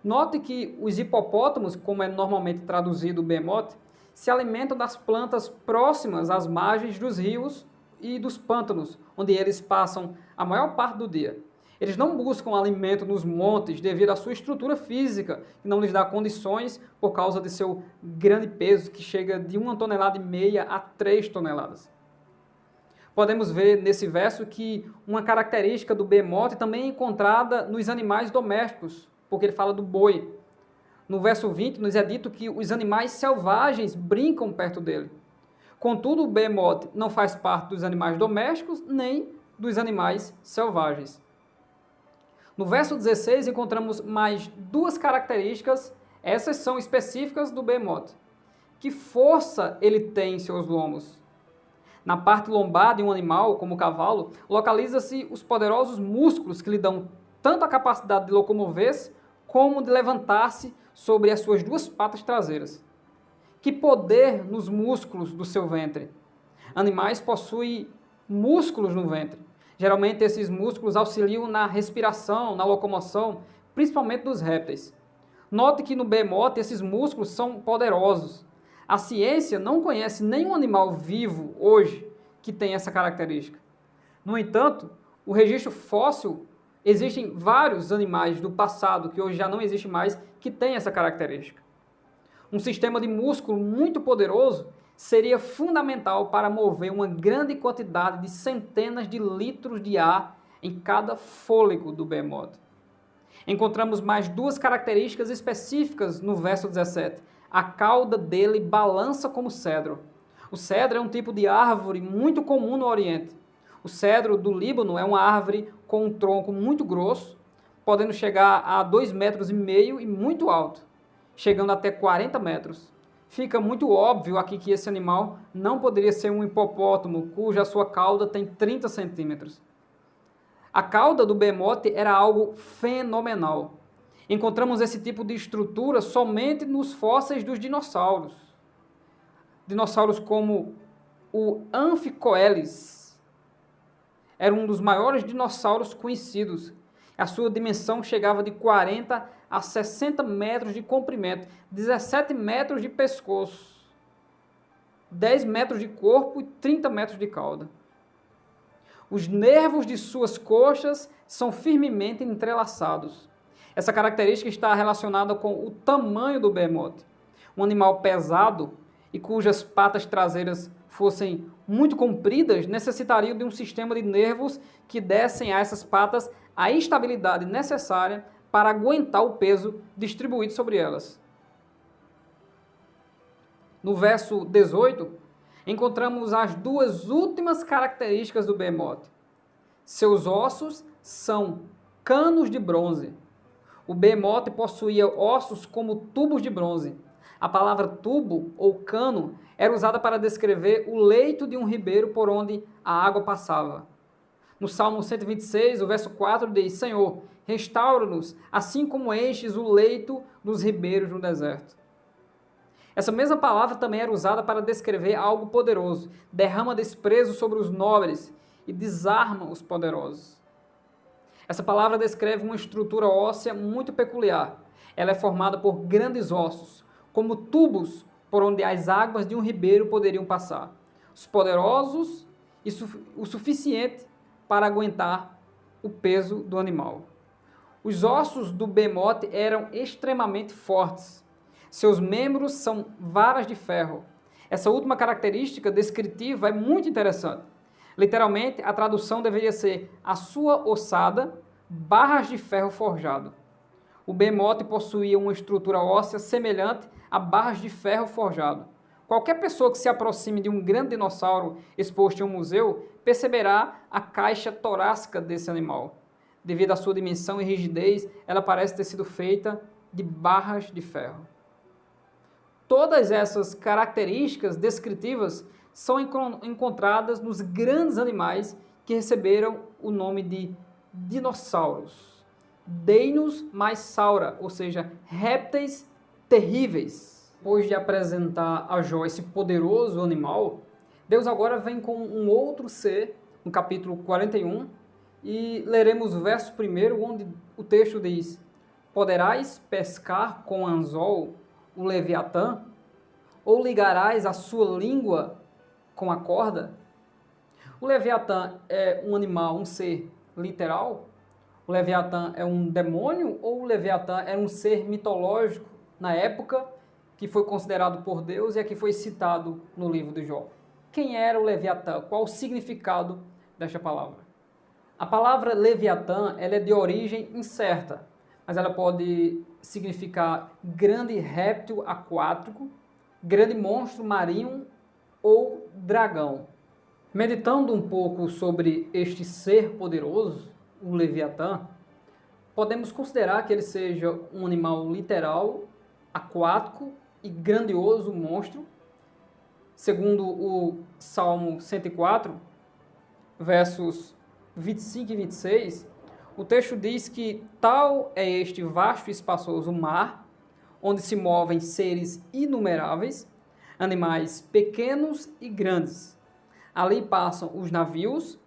Note que os hipopótamos, como é normalmente traduzido o Behemoth, se alimentam das plantas próximas às margens dos rios e dos pântanos, onde eles passam a maior parte do dia. Eles não buscam alimento nos montes devido à sua estrutura física, que não lhes dá condições por causa de seu grande peso, que chega de 1,5 tonelada a 3 toneladas. Podemos ver nesse verso que uma característica do Behemoth também é encontrada nos animais domésticos, porque ele fala do boi. No verso 20 nos é dito que os animais selvagens brincam perto dele. Contudo, o Behemoth não faz parte dos animais domésticos nem dos animais selvagens. No verso 16 encontramos mais duas características, essas são específicas do Behemoth. Que força ele tem em seus lomos? Na parte lombar de um animal, como o cavalo, localiza-se os poderosos músculos que lhe dão tanto a capacidade de locomover-se como de levantar-se sobre as suas duas patas traseiras. Que poder nos músculos do seu ventre! Animais possuem músculos no ventre. Geralmente esses músculos auxiliam na respiração, na locomoção, principalmente dos répteis. Note que no Behemoth esses músculos são poderosos. A ciência não conhece nenhum animal vivo hoje que tenha essa característica. No entanto, o registro fóssil, existem vários animais do passado, que hoje já não existe mais, que têm essa característica. Um sistema de músculo muito poderoso seria fundamental para mover uma grande quantidade de centenas de litros de ar em cada fôlego do Behemoth. Encontramos mais duas características específicas no verso 17. A cauda dele balança como cedro. O cedro é um tipo de árvore muito comum no Oriente. O cedro do Líbano é uma árvore com um tronco muito grosso, podendo chegar a 2,5 metros e muito alto, chegando até 40 metros. Fica muito óbvio aqui que esse animal não poderia ser um hipopótamo, cuja sua cauda tem 30 centímetros. A cauda do Behemoth era algo fenomenal. Encontramos esse tipo de estrutura somente nos fósseis dos dinossauros. Dinossauros como o Amphicoelis era um dos maiores dinossauros conhecidos. A sua dimensão chegava de 40 a 60 metros de comprimento, 17 metros de pescoço, 10 metros de corpo e 30 metros de cauda. Os nervos de suas coxas são firmemente entrelaçados. Essa característica está relacionada com o tamanho do behemoth. Um animal pesado e cujas patas traseiras fossem muito compridas necessitaria de um sistema de nervos que dessem a essas patas a estabilidade necessária para aguentar o peso distribuído sobre elas. No verso 18, encontramos as duas últimas características do behemoth. Seus ossos são canos de bronze. O behemoth possuía ossos como tubos de bronze. A palavra tubo ou cano era usada para descrever o leito de um ribeiro por onde a água passava. No Salmo 126, o verso 4 diz: Senhor, restaura-nos, assim como enches o leito dos ribeiros no deserto. Essa mesma palavra também era usada para descrever algo poderoso. Derrama desprezo sobre os nobres e desarma os poderosos. Essa palavra descreve uma estrutura óssea muito peculiar. Ela é formada por grandes ossos, como tubos por onde as águas de um ribeiro poderiam passar. Os poderosos e o suficiente para aguentar o peso do animal. Os ossos do behemoth eram extremamente fortes. Seus membros são varas de ferro. Essa última característica descritiva é muito interessante. Literalmente, a tradução deveria ser a sua ossada, barras de ferro forjado. O behemoth possuía uma estrutura óssea semelhante a barras de ferro forjado. Qualquer pessoa que se aproxime de um grande dinossauro exposto em um museu perceberá a caixa torácica desse animal. Devido à sua dimensão e rigidez, ela parece ter sido feita de barras de ferro. Todas essas características descritivas são encontradas nos grandes animais que receberam o nome de dinossauros. Deinos mais saura, ou seja, répteis terríveis. Depois de apresentar a Jó esse poderoso animal, Deus agora vem com um outro ser, no capítulo 41, e leremos o verso 1, onde o texto diz: Poderás pescar com anzol o Leviatã? Ou ligarás a sua língua com a corda? O Leviatã é um animal, um ser literal? O Leviatã é um demônio ou o Leviatã era um ser mitológico na época que foi considerado por Deus e aqui foi citado no livro de Jó? Quem era o Leviatã? Qual o significado desta palavra? A palavra Leviatã ela é de origem incerta, mas ela pode significar grande réptil aquático, grande monstro marinho ou dragão. Meditando um pouco sobre este ser poderoso, o Leviatã, podemos considerar que ele seja um animal literal, aquático e grandioso monstro. Segundo o Salmo 104, versos 25 e 26, o texto diz que tal é este vasto e espaçoso mar, onde se movem seres inumeráveis, animais pequenos e grandes. Ali passam os navios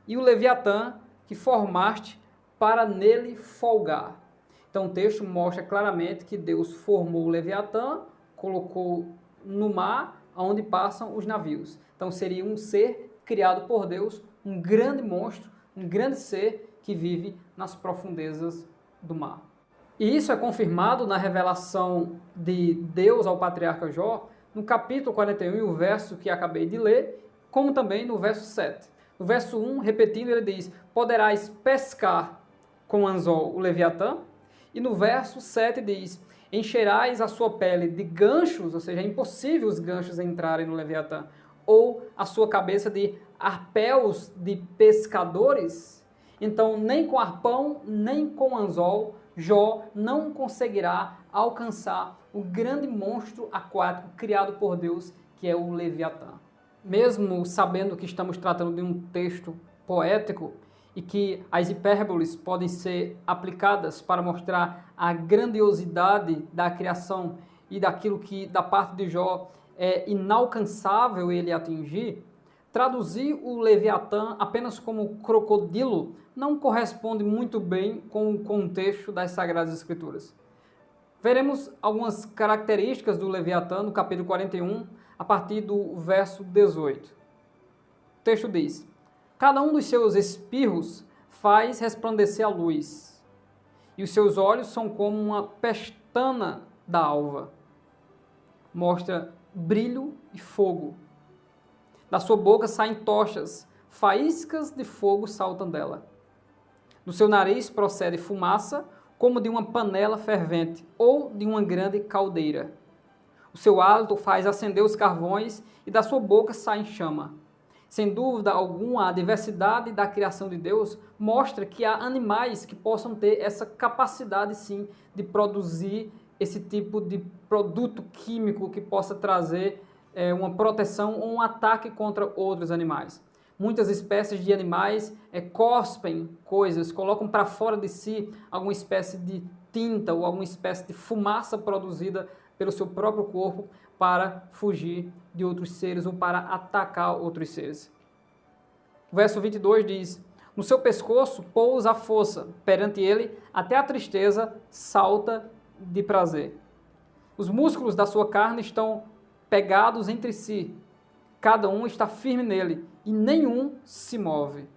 e o Leviatã que formaste para nele folgar. Então o texto mostra claramente que Deus formou o Leviatã, colocou no mar, onde passam os navios. Então seria um ser criado por Deus, um grande monstro, um grande ser que vive nas profundezas do mar. E isso é confirmado na revelação de Deus ao patriarca Jó, no capítulo 41, o verso que acabei de ler, como também no verso 7. No verso 1, repetindo, ele diz: Poderás pescar com anzol o Leviatã. E no verso 7 diz: Encherás a sua pele de ganchos, ou seja, é impossível os ganchos entrarem no Leviatã, ou a sua cabeça de arpéus de pescadores. Então, nem com arpão, nem com anzol, Jó não conseguirá alcançar o grande monstro aquático criado por Deus, que é o Leviatã. Mesmo sabendo que estamos tratando de um texto poético e que as hipérboles podem ser aplicadas para mostrar a grandiosidade da criação e daquilo que da parte de Jó é inalcançável ele atingir, traduzir o Leviatã apenas como crocodilo não corresponde muito bem com o contexto das Sagradas Escrituras. Veremos algumas características do Leviatã no capítulo 41, a partir do verso 18. O texto diz: Cada um dos seus espirros faz resplandecer a luz, e os seus olhos são como uma pestana da alva. Mostra brilho e fogo. Da sua boca saem tochas, faíscas de fogo saltam dela. Do seu nariz procede fumaça, como de uma panela fervente ou de uma grande caldeira. O seu hálito faz acender os carvões e da sua boca sai chama. Sem dúvida alguma, a diversidade da criação de Deus mostra que há animais que possam ter essa capacidade, sim, de produzir esse tipo de produto químico que possa trazer uma proteção ou um ataque contra outros animais. Muitas espécies de animais cospem coisas, colocam para fora de si alguma espécie de tinta ou alguma espécie de fumaça produzida pelo seu próprio corpo para fugir de outros seres ou para atacar outros seres. O verso 22 diz: no seu pescoço pousa a força, perante ele até a tristeza salta de prazer. Os músculos da sua carne estão pegados entre si, cada um está firme nele, e nenhum se move.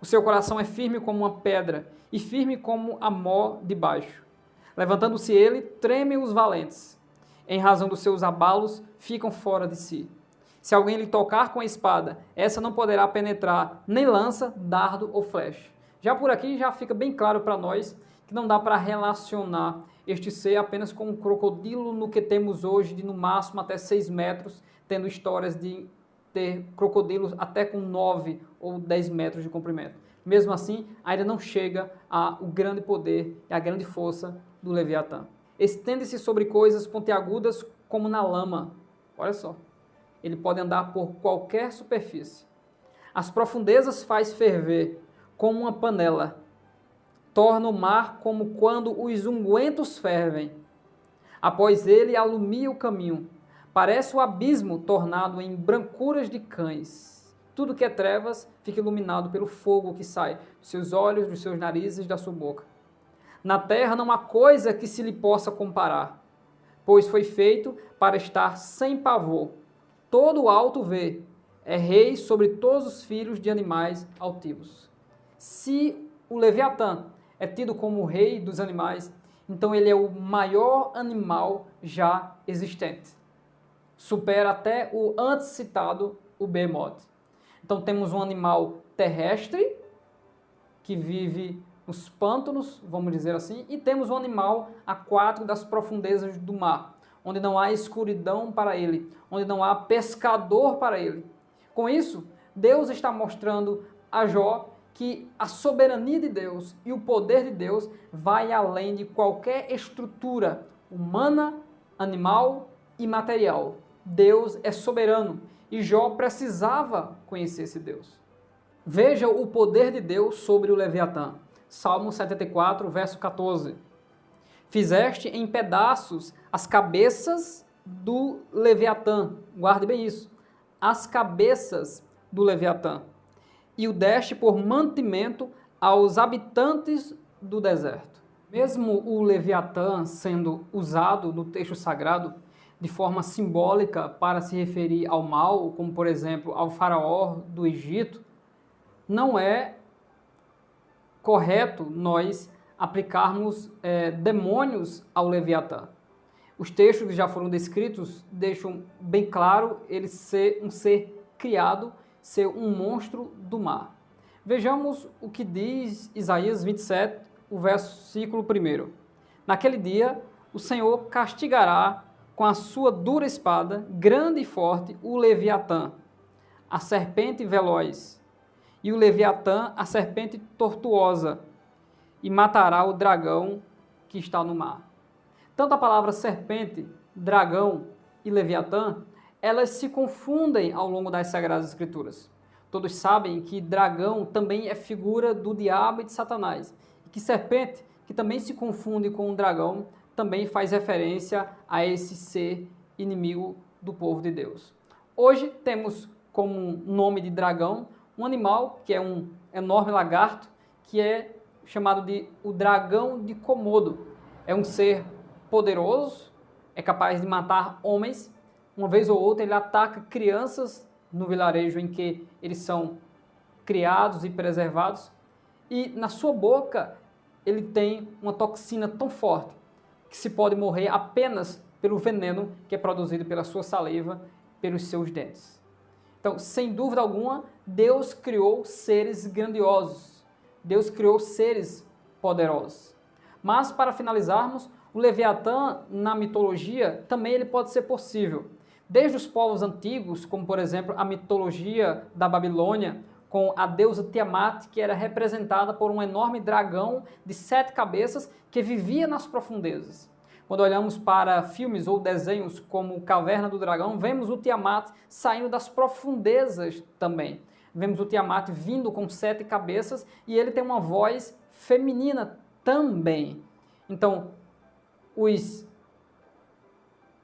O seu coração é firme como uma pedra, e firme como a mó de baixo. Levantando-se ele, tremem os valentes. Em razão dos seus abalos, ficam fora de si. Se alguém lhe tocar com a espada, essa não poderá penetrar nem lança, dardo ou flecha. Já por aqui já fica bem claro para nós que não dá para relacionar este ser apenas com um crocodilo no que temos hoje de no máximo até 6 metros, tendo histórias de ter crocodilos até com 9 ou 10 metros de comprimento. Mesmo assim, ainda não chega ao grande poder e à grande força do Leviatã. Estende-se sobre coisas pontiagudas como na lama. Olha só, ele pode andar por qualquer superfície. As profundezas faz ferver como uma panela. Torna o mar como quando os ungüentos fervem. Após ele alumia o caminho. Parece o abismo tornado em brancuras de cães. Tudo que é trevas fica iluminado pelo fogo que sai dos seus olhos, dos seus narizes, da sua boca. Na terra não há coisa que se lhe possa comparar, pois foi feito para estar sem pavor. Todo o alto vê, é rei sobre todos os filhos de animais altivos. Se o Leviatã é tido como o rei dos animais, então ele é o maior animal já existente. Supera até o antes citado, o Behemoth. Então temos um animal terrestre, que vive nos pântanos, vamos dizer assim, e temos um animal aquático das profundezas do mar, onde não há escuridão para ele, onde não há pescador para ele. Com isso, Deus está mostrando a Jó que a soberania de Deus e o poder de Deus vai além de qualquer estrutura humana, animal e material. Deus é soberano e Jó precisava conhecer esse Deus. Veja o poder de Deus sobre o Leviatã. Salmo 74, verso 14. Fizeste em pedaços as cabeças do Leviatã. Guarde bem isso. As cabeças do Leviatã. E o deste por mantimento aos habitantes do deserto. Mesmo o Leviatã sendo usado no texto sagrado de forma simbólica para se referir ao mal, como por exemplo ao faraó do Egito, não é correto nós aplicarmos demônios ao Leviatã. Os textos que já foram descritos deixam bem claro ele ser um ser criado, ser um monstro do mar. Vejamos o que diz Isaías 27, o versículo 1. Naquele dia, o Senhor castigará com a sua dura espada, grande e forte, o Leviatã, a serpente veloz, e o Leviatã, a serpente tortuosa, e matará o dragão que está no mar. Tanto a palavra serpente, dragão e Leviatã, elas se confundem ao longo das Sagradas Escrituras. Todos sabem que dragão também é figura do diabo e de Satanás. E que serpente, que também se confunde com o dragão, também faz referência a esse ser inimigo do povo de Deus. Hoje temos como nome de dragão um animal que é um enorme lagarto, que é chamado de o dragão de Komodo. É um ser poderoso, é capaz de matar homens. Uma vez ou outra ele ataca crianças no vilarejo em que eles são criados e preservados, e na sua boca ele tem uma toxina tão forte que se pode morrer apenas pelo veneno que é produzido pela sua saliva, pelos seus dentes. Então, sem dúvida alguma, Deus criou seres grandiosos, Deus criou seres poderosos. Mas, para finalizarmos, o Leviatã, na mitologia, também ele pode ser possível. Desde os povos antigos, como por exemplo a mitologia da Babilônia, com a deusa Tiamat, que era representada por um enorme dragão de 7 cabeças que vivia nas profundezas. Quando olhamos para filmes ou desenhos como Caverna do Dragão, vemos o Tiamat saindo das profundezas também. Vemos o Tiamat vindo com 7 cabeças e ele tem uma voz feminina também. Então, os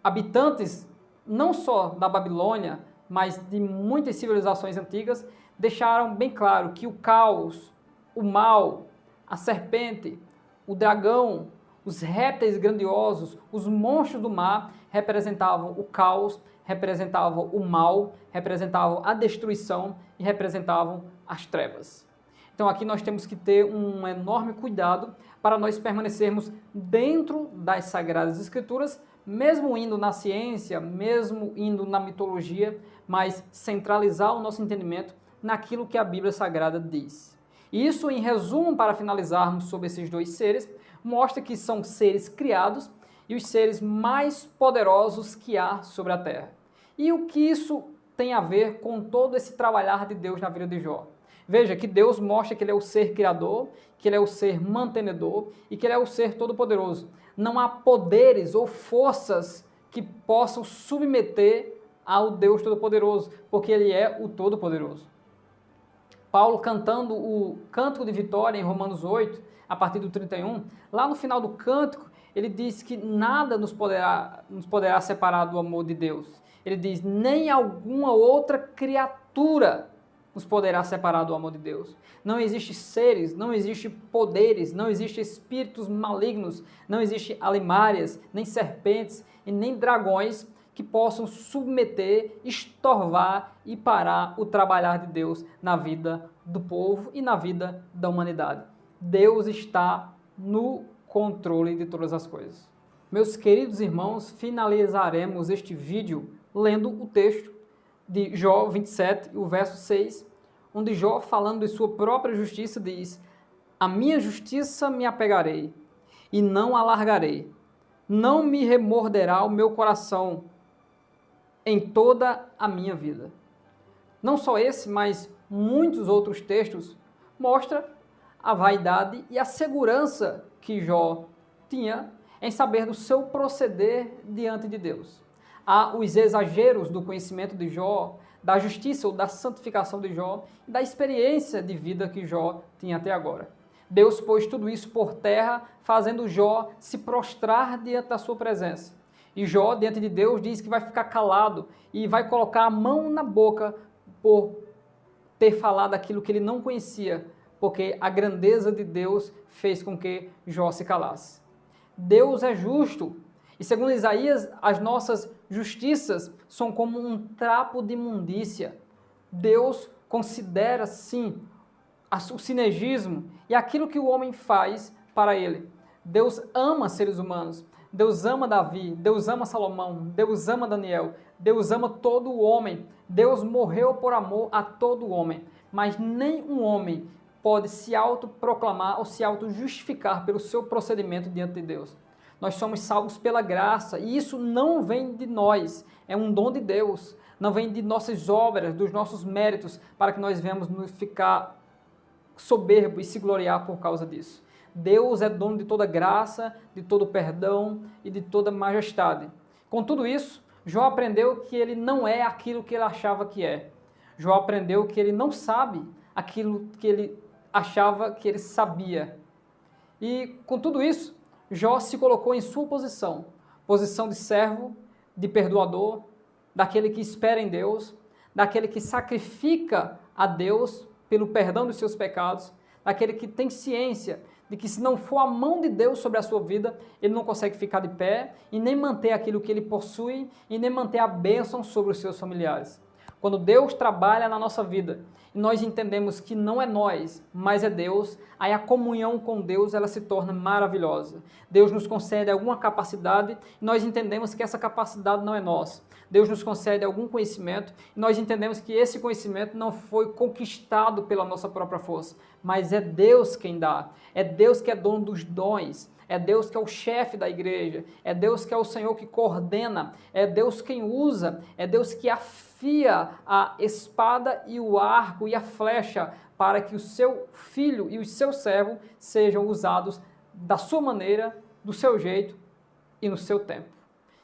habitantes, não só da Babilônia, mas de muitas civilizações antigas, deixaram bem claro que o caos, o mal, a serpente, o dragão, os répteis grandiosos, os monstros do mar representavam o caos, representavam o mal, representavam a destruição e representavam as trevas. Então aqui nós temos que ter um enorme cuidado para nós permanecermos dentro das Sagradas Escrituras, mesmo indo na ciência, mesmo indo na mitologia, mas centralizar o nosso entendimento naquilo que a Bíblia Sagrada diz. E isso, em resumo, para finalizarmos sobre esses dois seres, mostra que são seres criados e os seres mais poderosos que há sobre a terra. E o que isso tem a ver com todo esse trabalhar de Deus na vida de Jó? Veja que Deus mostra que Ele é o ser criador, que Ele é o ser mantenedor e que Ele é o ser todo-poderoso. Não há poderes ou forças que possam submeter ao Deus Todo-Poderoso, porque Ele é o Todo-Poderoso. Paulo, cantando o Cântico de Vitória em Romanos 8, a partir do 31, lá no final do cântico, ele diz que nada nos poderá separar do amor de Deus. Ele diz, nem alguma outra criatura nos poderá separar do amor de Deus. Não existe seres, não existe poderes, não existe espíritos malignos, não existe alimárias, nem serpentes e nem dragões que possam submeter, estorvar e parar o trabalhar de Deus na vida do povo e na vida da humanidade. Deus está no controle de todas as coisas. Meus queridos irmãos, finalizaremos este vídeo lendo o texto de Jó 27, o verso 6, onde Jó, falando de sua própria justiça, diz: a minha justiça me apegarei e não alargarei, não me remorderá o meu coração em toda a minha vida. Não só esse, mas muitos outros textos mostram a vaidade e a segurança que Jó tinha em saber do seu proceder diante de Deus. Há os exageros do conhecimento de Jó, da justiça ou da santificação de Jó, e da experiência de vida que Jó tinha até agora. Deus pôs tudo isso por terra, fazendo Jó se prostrar diante da sua presença. E Jó, diante de Deus, diz que vai ficar calado e vai colocar a mão na boca por ter falado aquilo que ele não conhecia, porque a grandeza de Deus fez com que Jó se calasse. Deus é justo, e segundo Isaías, as nossas justiças são como um trapo de imundícia. Deus considera, sim, o sinergismo e aquilo que o homem faz para ele. Deus ama seres humanos, Deus ama Davi, Deus ama Salomão, Deus ama Daniel, Deus ama todo o homem, Deus morreu por amor a todo o homem, mas nem um homem pode se autoproclamar ou se auto-justificar pelo seu procedimento diante de Deus. Nós somos salvos pela graça e isso não vem de nós, é um dom de Deus, não vem de nossas obras, dos nossos méritos, para que nós venhamos nos ficar soberbo e se gloriar por causa disso. Deus é dono de toda graça, de todo perdão e de toda majestade. Com tudo isso, Jó aprendeu que ele não é aquilo que ele achava que é. Jó aprendeu que ele não sabe aquilo que ele achava que ele sabia. E com tudo isso, Jó se colocou em sua posição de servo, de perdoador, daquele que espera em Deus, daquele que sacrifica a Deus pelo perdão dos seus pecados, daquele que tem ciência de que se não for a mão de Deus sobre a sua vida, ele não consegue ficar de pé e nem manter aquilo que ele possui e nem manter a bênção sobre os seus familiares. Quando Deus trabalha na nossa vida e nós entendemos que não é nós, mas é Deus, aí a comunhão com Deus ela se torna maravilhosa. Deus nos concede alguma capacidade e nós entendemos que essa capacidade não é nossa. Deus nos concede algum conhecimento e nós entendemos que esse conhecimento não foi conquistado pela nossa própria força, mas é Deus quem dá. É Deus que é dono dos dons. É Deus que é o chefe da igreja, é Deus que é o Senhor que coordena, é Deus quem usa, é Deus que afia a espada e o arco e a flecha para que o seu filho e o seu servo sejam usados da sua maneira, do seu jeito e no seu tempo.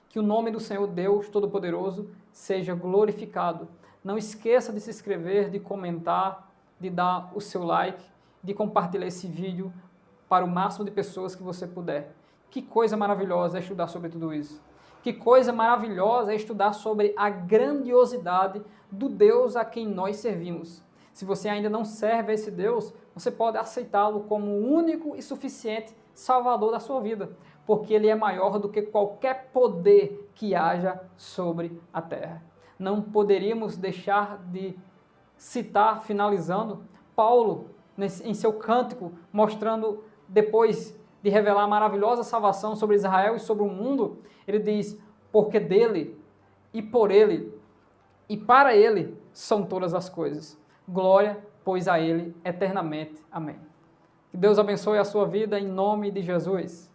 Que o nome do Senhor Deus Todo-Poderoso seja glorificado. Não esqueça de se inscrever, de comentar, de dar o seu like, de compartilhar esse vídeo para o máximo de pessoas que você puder. Que coisa maravilhosa é estudar sobre tudo isso. Que coisa maravilhosa é estudar sobre a grandiosidade do Deus a quem nós servimos. Se você ainda não serve a esse Deus, você pode aceitá-lo como o único e suficiente Salvador da sua vida, porque Ele é maior do que qualquer poder que haja sobre a terra. Não poderíamos deixar de citar, finalizando, Paulo, em seu cântico, mostrando, depois de revelar a maravilhosa salvação sobre Israel e sobre o mundo, ele diz, porque dele, e por ele, e para ele são todas as coisas. Glória, pois, a ele eternamente. Amém. Que Deus abençoe a sua vida em nome de Jesus.